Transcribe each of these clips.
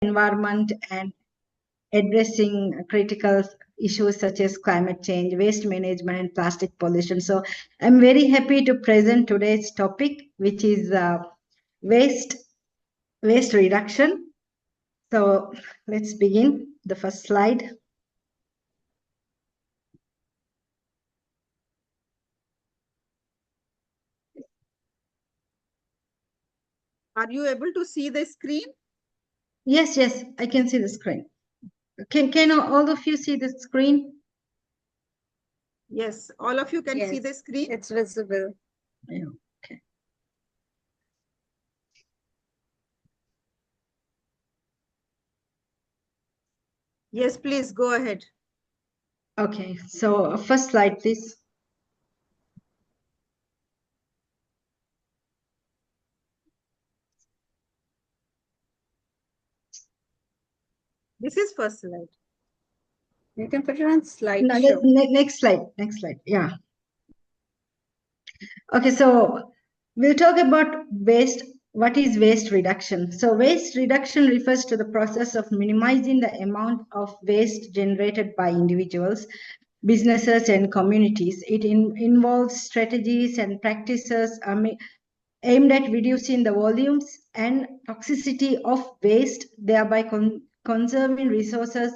environment and addressing critical issues such as climate change, waste management, and plastic pollution. So I'm very happy to present today's topic, which is waste reduction. So let's begin. The first slide. Are you able to see the screen? Yes, I can see the screen. Can all of you see the screen? Yes, all of you can see the screen. It's visible. Yeah, okay. Yes, please go ahead. Okay, so first slide, please. This is first slide. You can put it on slide No, show. next slide. Yeah. Okay, so we'll talk about waste. What is waste reduction? So waste reduction refers to the process of minimizing the amount of waste generated by individuals, businesses, and communities. It involves strategies and practices aimed at reducing the volumes and toxicity of waste, thereby conserving resources,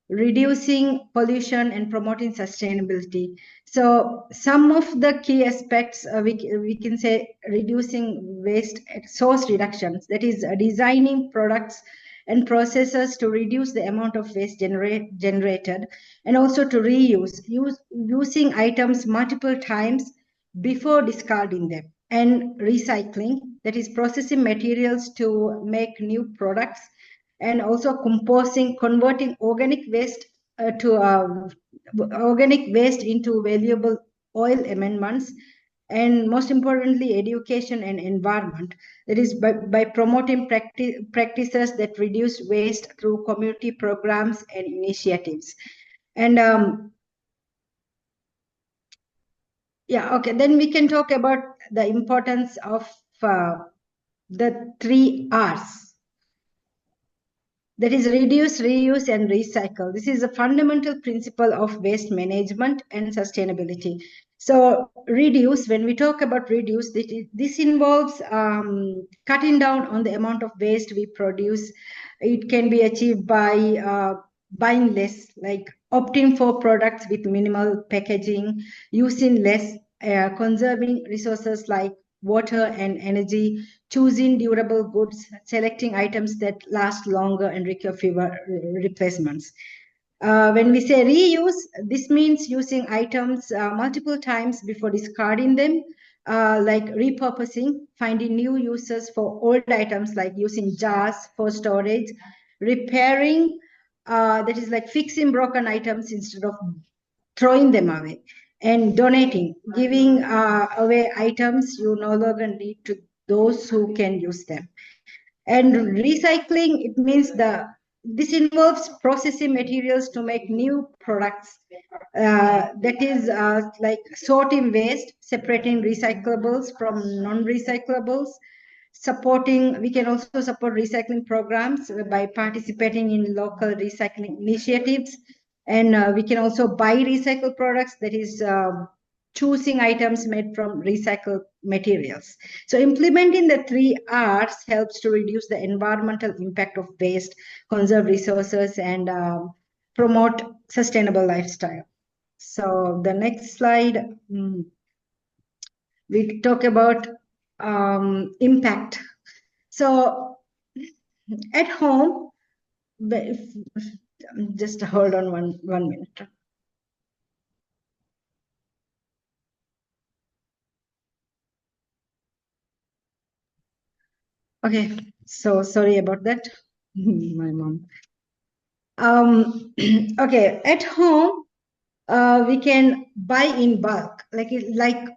reducing pollution, and promoting sustainability. So some of the key aspects we can say reducing waste source reductions, that is designing products and processes to reduce the amount of waste generated, and also to using items multiple times before discarding them, and recycling, that is processing materials to make new products, and also converting organic waste into valuable oil amendments, and most importantly, education and environment. That is by promoting practices that reduce waste through community programs and initiatives. And yeah, okay, then we can talk about the importance of the 3 R's. That is reduce, reuse, and recycle. This is a fundamental principle of waste management and sustainability. So reduce, when we talk about reduce, this involves cutting down on the amount of waste we produce. It can be achieved by buying less, like opting for products with minimal packaging, using less, conserving resources like water and energy, choosing durable goods, selecting items that last longer, and require fewer replacements. When we say reuse, this means using items multiple times before discarding them, like repurposing, finding new uses for old items, like using jars for storage, repairing, that is like fixing broken items instead of throwing them away, and donating, giving away items you no longer need to those who can use them. And recycling, it means this involves processing materials to make new products. That is like sorting waste, separating recyclables from non-recyclables, we can also support recycling programs by participating in local recycling initiatives. And we can also buy recycled products, that is choosing items made from recycled materials. So implementing the 3 R's helps to reduce the environmental impact of waste, conserve resources, and promote sustainable lifestyle. So the next slide, we talk about impact. So at home, just hold on one minute. Okay, so sorry about that. My mom. Okay, at home, we can buy in bulk, like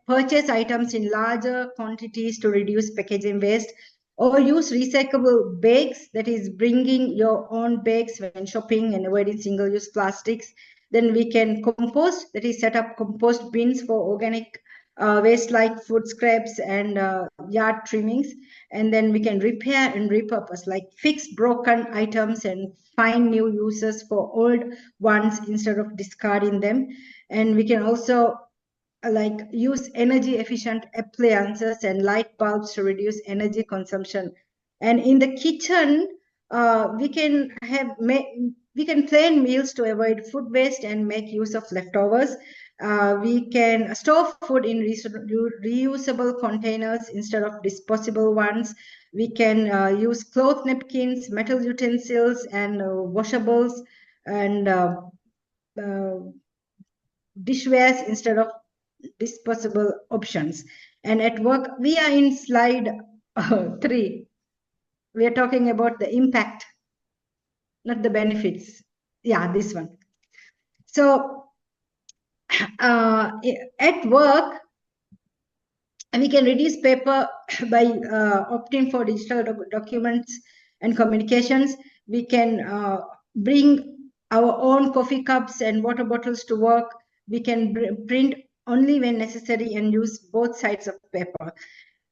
purchase items in larger quantities to reduce packaging waste, or use recyclable bags, that is bringing your own bags when shopping and avoiding single-use plastics. Then we can compost, that is set up compost bins for organic waste like food scraps and yard trimmings. And then we can repair and repurpose, like fix broken items and find new uses for old ones instead of discarding them. And we can also like use energy efficient appliances and light bulbs to reduce energy consumption. And in the kitchen, we can plan meals to avoid food waste and make use of leftovers. We can store food in reusable containers instead of disposable ones. We can use cloth napkins, metal utensils, and washables, and dishwares instead of disposable options. And at work, we are in slide 3. We are talking about the impact, not the benefits. Yeah, this one. So at work, we can reduce paper by opting for digital documents and communications. We can bring our own coffee cups and water bottles to work. We can print only when necessary and use both sides of paper.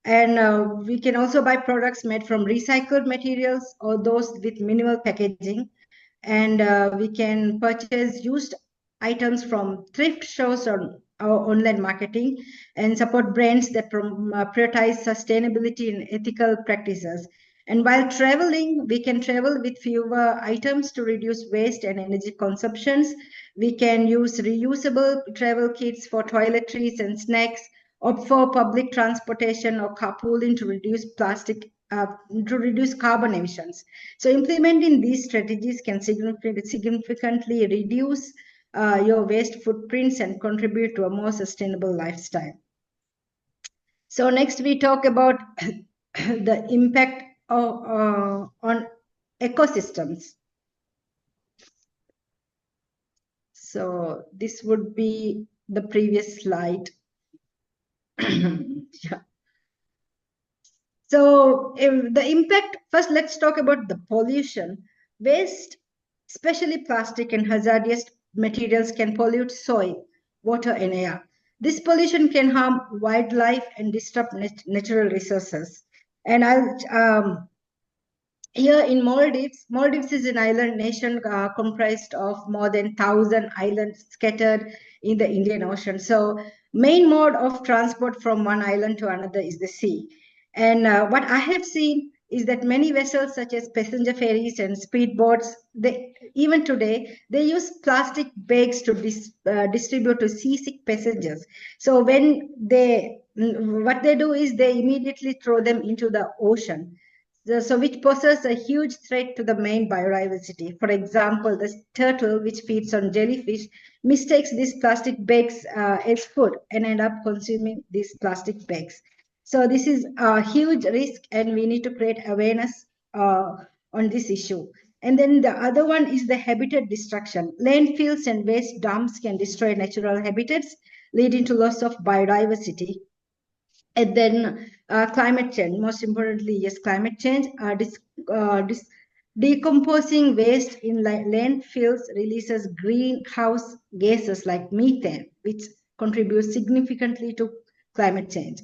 And we can also buy products made from recycled materials or those with minimal packaging. And we can purchase used items from thrift stores on our online marketing and support brands that prioritize sustainability and ethical practices. And while traveling, we can travel with fewer items to reduce waste and energy consumptions. We can use reusable travel kits for toiletries and snacks, opt for public transportation or carpooling to reduce carbon emissions. So implementing these strategies can significantly reduce your waste footprints and contribute to a more sustainable lifestyle. So next we talk about the impact on ecosystems. So this would be the previous slide. Yeah. So the impact, first let's talk about the pollution. Waste, especially plastic and hazardous materials, can pollute soil, water, and air. This pollution can harm wildlife and disrupt natural resources. And here in Maldives is an island nation comprised of more than 1,000 islands scattered in the Indian Ocean. So main mode of transport from one island to another is the sea. And what I have seen is that many vessels such as passenger ferries and speedboats, even today, they use plastic bags to distribute to seasick passengers. So what they do is they immediately throw them into the ocean. So which poses a huge threat to the main biodiversity. For example, the turtle, which feeds on jellyfish, mistakes these plastic bags as food and end up consuming these plastic bags. So this is a huge risk, and we need to create awareness on this issue. And then the other one is the habitat destruction. Landfills and waste dumps can destroy natural habitats, leading to loss of biodiversity. And then climate change, most importantly, yes, climate change. Decomposing waste in landfills releases greenhouse gases like methane, which contributes significantly to climate change.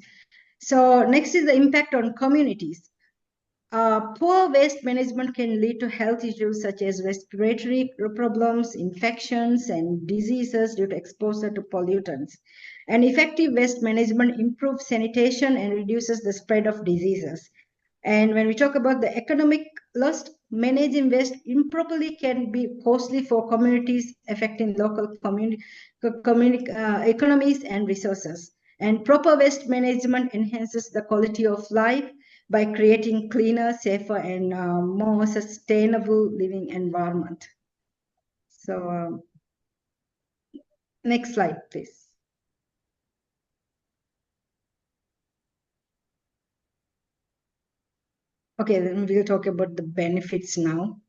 So next is the impact on communities. Poor waste management can lead to health issues such as respiratory problems, infections, and diseases due to exposure to pollutants. And effective waste management improves sanitation and reduces the spread of diseases. And when we talk about the economic loss, managing waste improperly can be costly for communities, affecting local economies and resources. And proper waste management enhances the quality of life by creating cleaner, safer, and more sustainable living environment. So next slide, please. Okay, then we'll talk about the benefits now.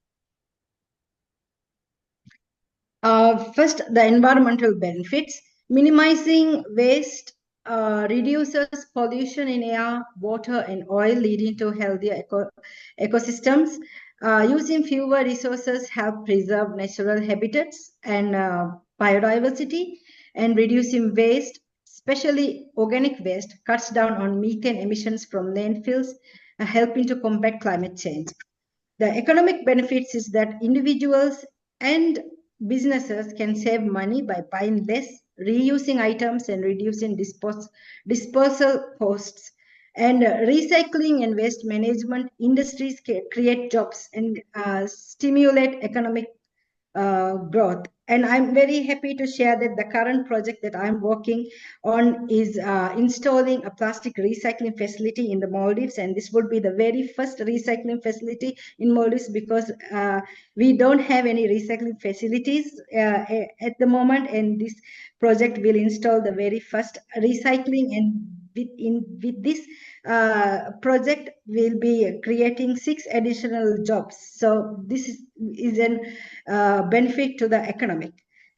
First, the environmental benefits. Minimizing waste reduces pollution in air, water, and oil, leading to healthier ecosystems. Using fewer resources help preserve natural habitats and biodiversity. And reducing waste especially organic waste, cuts down on methane emissions from landfills, helping to combat climate change. The economic benefits is that individuals and businesses can save money by buying less, reusing items, and reducing disposal costs. And recycling and waste management industries create jobs and stimulate economic growth. And I'm very happy to share that the current project that I'm working on is installing a plastic recycling facility in the Maldives. And this would be the very first recycling facility in Maldives because we don't have any recycling facilities at the moment. And this project will install the very first recycling, and with this project will be creating 6 additional jobs. So this is an benefit to the economic.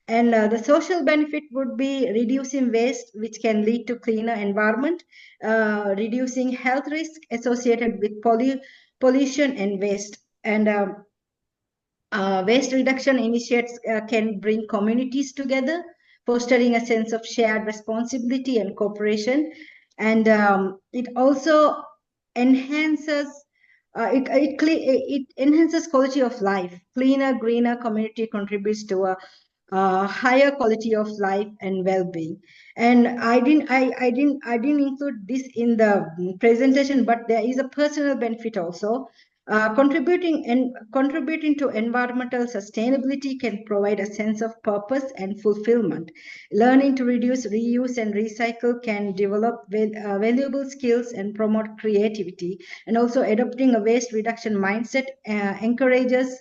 And the social benefit would be reducing waste, which can lead to cleaner environment, reducing health risk associated with pollution and waste. And waste reduction initiatives can bring communities together, fostering a sense of shared responsibility and cooperation. And it also enhances it enhances quality of life. Cleaner, greener community contributes to a higher quality of life and well-being. And I didn't include this in the presentation, but there is a personal benefit also. Contributing to environmental sustainability can provide a sense of purpose and fulfillment. Learning to reduce, reuse, and recycle can develop valuable skills and promote creativity. And also, adopting a waste reduction mindset encourages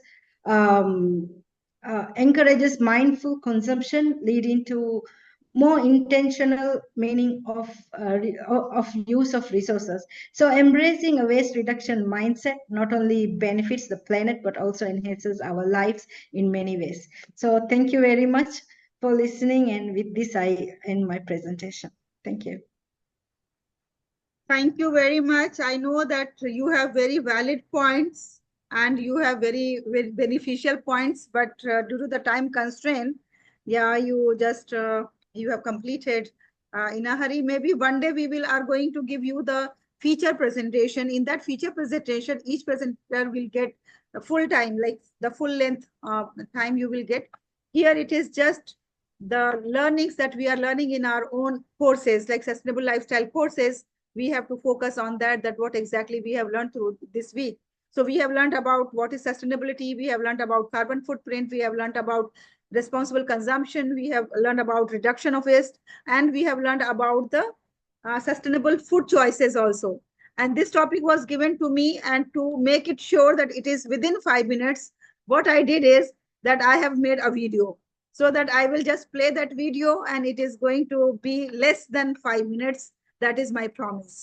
mindful consumption, leading to more intentional meaning of use of resources. So embracing a waste reduction mindset not only benefits the planet, but also enhances our lives in many ways. So thank you very much for listening. And with this, I end my presentation. Thank you. Thank you very much. I know that you have very valid points and you have very, very beneficial points, but due to the time constraint, yeah, you just you have completed in a hurry. Maybe one day we are going to give you the feature presentation. In that feature presentation, each presenter will get the full time, like the full length time you will get. Here it is just the learnings that we are learning in our own courses, like sustainable lifestyle courses. We have to focus on that what exactly we have learned through this week. So we have learned about what is sustainability. We have learned about carbon footprint. We have learned about responsible consumption. We have learned about reduction of waste. And we have learned about the sustainable food choices also. And this topic was given to me, and to make it sure that it is within 5 minutes, what I did is that I have made a video. So that I will just play that video and it is going to be less than 5 minutes. That is my promise.